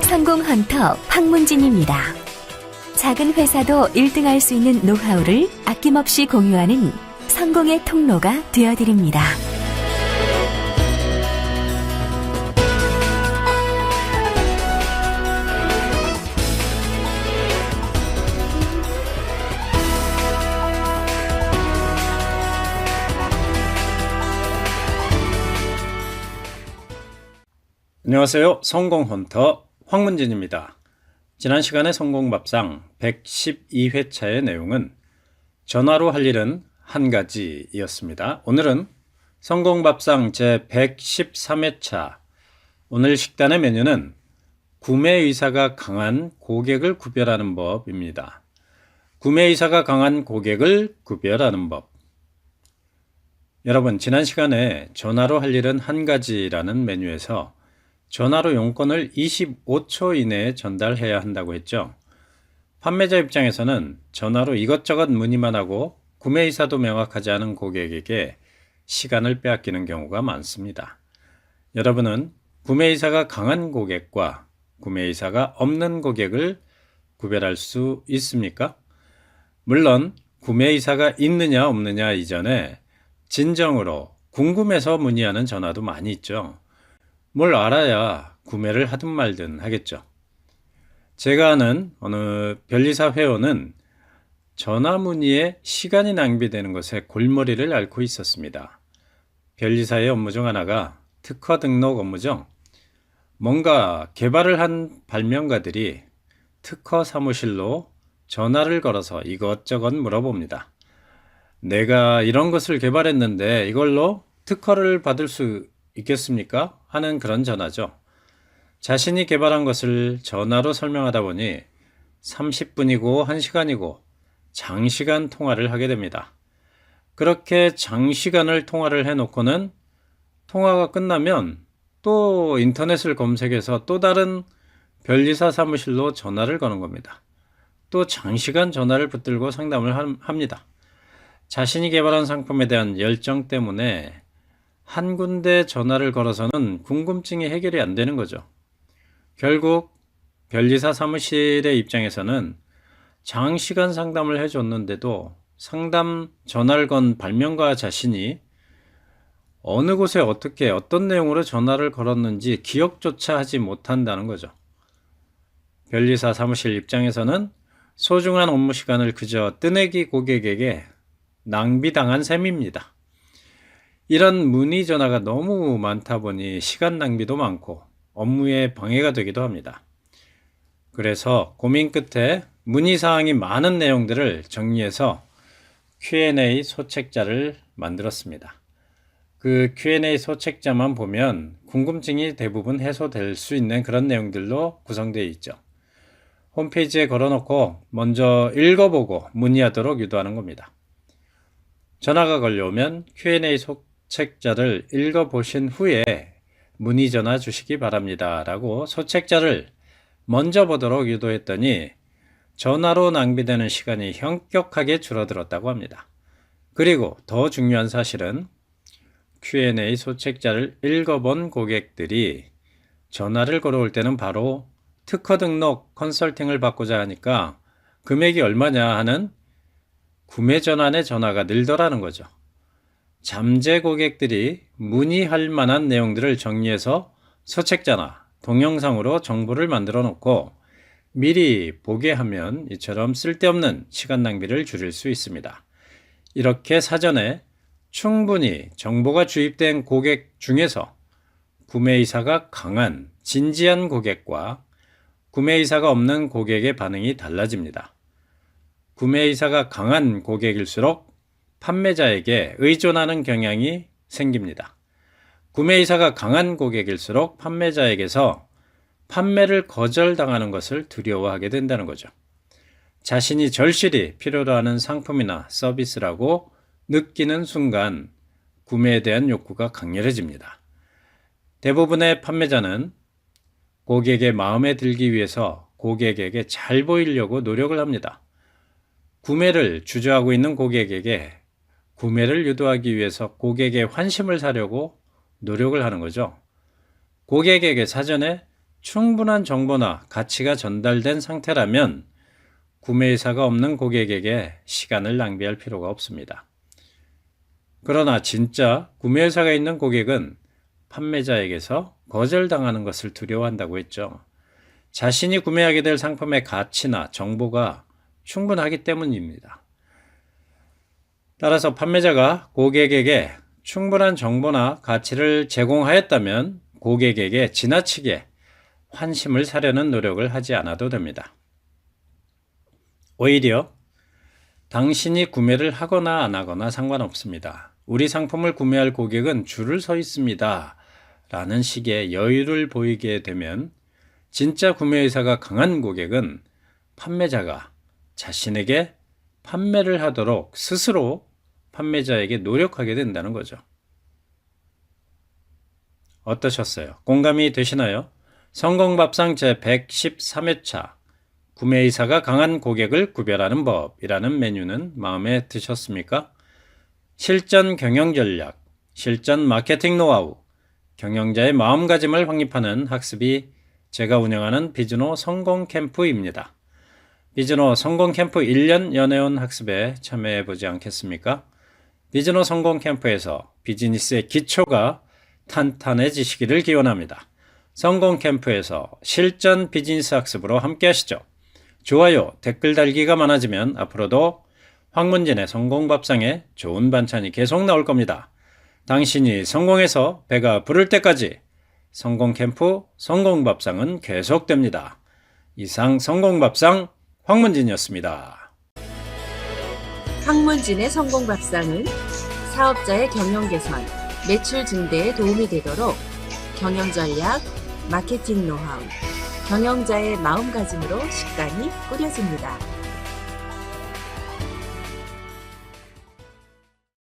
성공 헌터 황문진입니다. 작은 회사도 1등할 수 있는 노하우를 아낌없이 공유하는 성공의 통로가 되어드립니다. 안녕하세요. 성공헌터 황문진입니다. 지난 시간의 성공밥상 112회차의 내용은 전화로 할 일은 한 가지이었습니다. 오늘은 성공밥상 제 113회차 오늘 식단의 메뉴는 구매 의사가 강한 고객을 구별하는 법입니다. 구매 의사가 강한 고객을 구별하는 법. 여러분, 지난 시간에 전화로 할 일은 한 가지라는 메뉴에서 전화로 용건을 25초 이내에 전달해야 한다고 했죠. 판매자 입장에서는 전화로 이것저것 문의만 하고 구매의사도 명확하지 않은 고객에게 시간을 빼앗기는 경우가 많습니다. 여러분은 구매의사가 강한 고객과 구매의사가 없는 고객을 구별할 수 있습니까? 물론 구매의사가 있느냐 없느냐 이전에 진정으로 궁금해서 문의하는 전화도 많이 있죠. 뭘 알아야 구매를 하든 말든 하겠죠. 제가 아는 어느 변리사 회원은 전화 문의에 시간이 낭비되는 것에 골머리를 앓고 있었습니다. 변리사의 업무 중 하나가 특허 등록 업무죠. 뭔가 개발을 한 발명가들이 특허 사무실로 전화를 걸어서 이것저것 물어봅니다. 내가 이런 것을 개발했는데 이걸로 특허를 받을 수 있겠습니까? 하는 그런 전화죠. 자신이 개발한 것을 전화로 설명하다 보니 30분이고 1시간이고 장시간 통화를 하게 됩니다. 그렇게 장시간을 통화를 해놓고는 통화가 끝나면 또 인터넷을 검색해서 또 다른 변리사 사무실로 전화를 거는 겁니다. 또 장시간 전화를 붙들고 상담을 합니다. 자신이 개발한 상품에 대한 열정 때문에 한 군데 전화를 걸어서는 궁금증이 해결이 안 되는 거죠. 결국 변리사 사무실의 입장에서는 장시간 상담을 해줬는데도 상담 전화를 건 발명가 자신이 어느 곳에 어떻게 어떤 내용으로 전화를 걸었는지 기억조차 하지 못한다는 거죠. 변리사 사무실 입장에서는 소중한 업무 시간을 그저 뜨내기 고객에게 낭비당한 셈입니다. 이런 문의 전화가 너무 많다 보니 시간 낭비도 많고 업무에 방해가 되기도 합니다. 그래서 고민 끝에 문의사항이 많은 내용들을 정리해서 Q&A 소책자를 만들었습니다. 그 Q&A 소책자만 보면 궁금증이 대부분 해소될 수 있는 그런 내용들로 구성되어 있죠. 홈페이지에 걸어놓고 먼저 읽어보고 문의하도록 유도하는 겁니다. 전화가 걸려오면 Q&A 소책자를 읽어보신 후에 문의 전화 주시기 바랍니다 라고 소책자를 먼저 보도록 유도했더니 전화로 낭비되는 시간이 현격하게 줄어들었다고 합니다. 그리고 더 중요한 사실은 Q&A 소책자를 읽어본 고객들이 전화를 걸어올 때는 바로 특허 등록 컨설팅을 받고자 하니까 금액이 얼마냐 하는 구매 전환의 전화가 늘더라는 거죠. 잠재 고객들이 문의할 만한 내용들을 정리해서 소책자나 동영상으로 정보를 만들어 놓고 미리 보게 하면 이처럼 쓸데없는 시간 낭비를 줄일 수 있습니다. 이렇게 사전에 충분히 정보가 주입된 고객 중에서 구매의사가 강한 진지한 고객과 구매의사가 없는 고객의 반응이 달라집니다. 구매의사가 강한 고객일수록 판매자에게 의존하는 경향이 생깁니다. 구매의사가 강한 고객일수록 판매자에게서 판매를 거절당하는 것을 두려워하게 된다는 거죠. 자신이 절실히 필요로 하는 상품이나 서비스라고 느끼는 순간 구매에 대한 욕구가 강렬해집니다. 대부분의 판매자는 고객의 마음에 들기 위해서 고객에게 잘 보이려고 노력을 합니다. 구매를 주저하고 있는 고객에게 구매를 유도하기 위해서 고객의 환심을 사려고 노력을 하는 거죠. 고객에게 사전에 충분한 정보나 가치가 전달된 상태라면 구매 의사가 없는 고객에게 시간을 낭비할 필요가 없습니다. 그러나 진짜 구매 의사가 있는 고객은 판매자에게서 거절당하는 것을 두려워한다고 했죠. 자신이 구매하게 될 상품의 가치나 정보가 충분하기 때문입니다. 따라서 판매자가 고객에게 충분한 정보나 가치를 제공하였다면 고객에게 지나치게 환심을 사려는 노력을 하지 않아도 됩니다. 오히려 당신이 구매를 하거나 안 하거나 상관없습니다. 우리 상품을 구매할 고객은 줄을 서 있습니다. 라는 식의 여유를 보이게 되면 진짜 구매 의사가 강한 고객은 판매자가 자신에게 판매를 하도록 스스로 판매자에게 노력하게 된다는 거죠. 어떠셨어요? 공감이 되시나요? 성공밥상 제113회차 구매 의사가 강한 고객을 구별하는 법이라는 메뉴는 마음에 드셨습니까? 실전 경영 전략, 실전 마케팅 노하우, 경영자의 마음가짐을 확립하는 학습이 제가 운영하는 비즈노 성공 캠프입니다. 비즈노 성공 캠프 1년 연애원 학습에 참여해 보지 않겠습니까? 비즈노 성공 캠프에서 비즈니스의 기초가 탄탄해지시기를 기원합니다. 성공 캠프에서 실전 비즈니스 학습으로 함께 하시죠. 좋아요, 댓글 달기가 많아지면 앞으로도 황문진의 성공밥상에 좋은 반찬이 계속 나올 겁니다. 당신이 성공해서 배가 부를 때까지 성공캠프 성공밥상은 계속됩니다. 이상 성공밥상 황문진이었습니다. 황문진의 성공밥상은 사업자의 경영 개선, 매출 증대에 도움이 되도록 경영 전략, 마케팅 노하우, 경영자의 마음가짐으로 식단이 꾸려집니다.